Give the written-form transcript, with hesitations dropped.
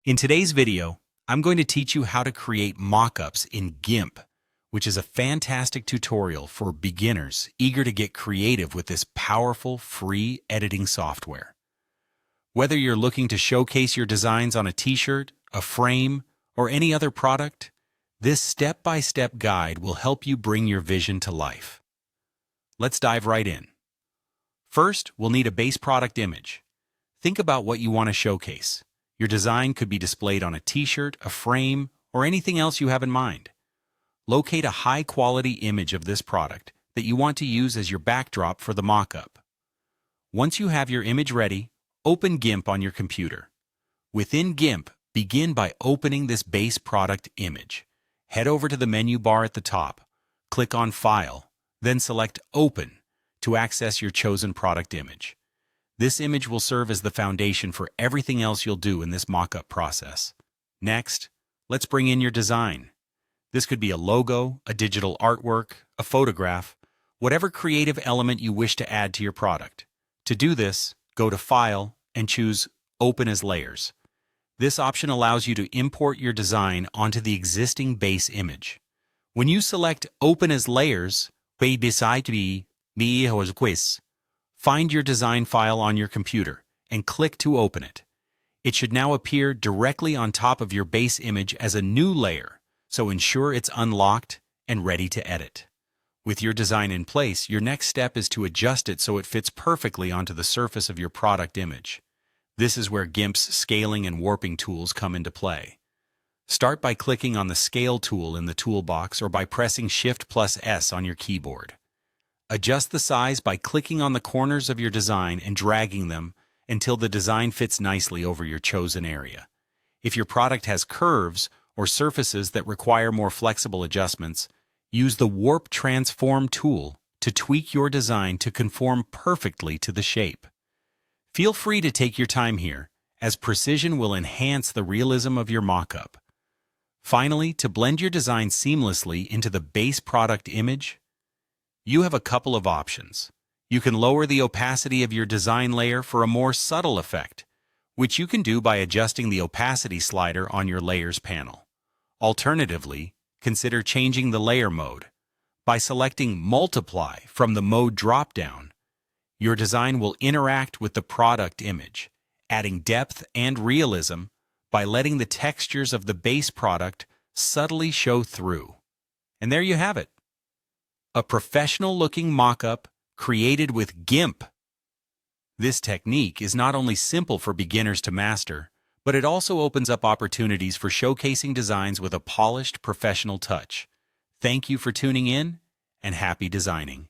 In today's video, I'm going to teach you how to create mockups in GIMP, which is a fantastic tutorial for beginners eager to get creative with this powerful, free editing software. Whether you're looking to showcase your designs on a t-shirt, a frame, or any other product, this step-by-step guide will help you bring your vision to life. Let's dive right in. First, we'll need a base product image. Think about what you want to showcase. Your design could be displayed on a t-shirt, a frame, or anything else you have in mind. Locate a high-quality image of this product that you want to use as your backdrop for the mockup. Once you have your image ready, open GIMP on your computer. Within GIMP, begin by opening this base product image. Head over to the menu bar at the top, click on File, then select Open to access your chosen product image. This image will serve as the foundation for everything else you'll do in this mockup process. Next, let's bring in your design. This could be a logo, a digital artwork, a photograph, whatever creative element you wish to add to your product. To do this, go to File and choose Open as Layers. This option allows you to import your design onto the existing base image. When you select Open as Layers, find your design file on your computer and click to open it. It should now appear directly on top of your base image as a new layer, so ensure it's unlocked and ready to edit. With your design in place, your next step is to adjust it so it fits perfectly onto the surface of your product image. This is where GIMP's scaling and warping tools come into play. Start by clicking on the Scale tool in the toolbox or by pressing Shift+S on your keyboard. Adjust the size by clicking on the corners of your design and dragging them until the design fits nicely over your chosen area. If your product has curves or surfaces that require more flexible adjustments, use the Warp Transform tool to tweak your design to conform perfectly to the shape. Feel free to take your time here, as precision will enhance the realism of your mockup. Finally, to blend your design seamlessly into the base product image, you have a couple of options. You can lower the opacity of your design layer for a more subtle effect, which you can do by adjusting the opacity slider on your Layers panel. Alternatively, consider changing the layer mode. By selecting Multiply from the Mode drop-down, your design will interact with the product image, adding depth and realism by letting the textures of the base product subtly show through. And there you have it. A professional-looking mockup created with GIMP. This technique is not only simple for beginners to master, but it also opens up opportunities for showcasing designs with a polished, professional touch. Thank you for tuning in, and happy designing.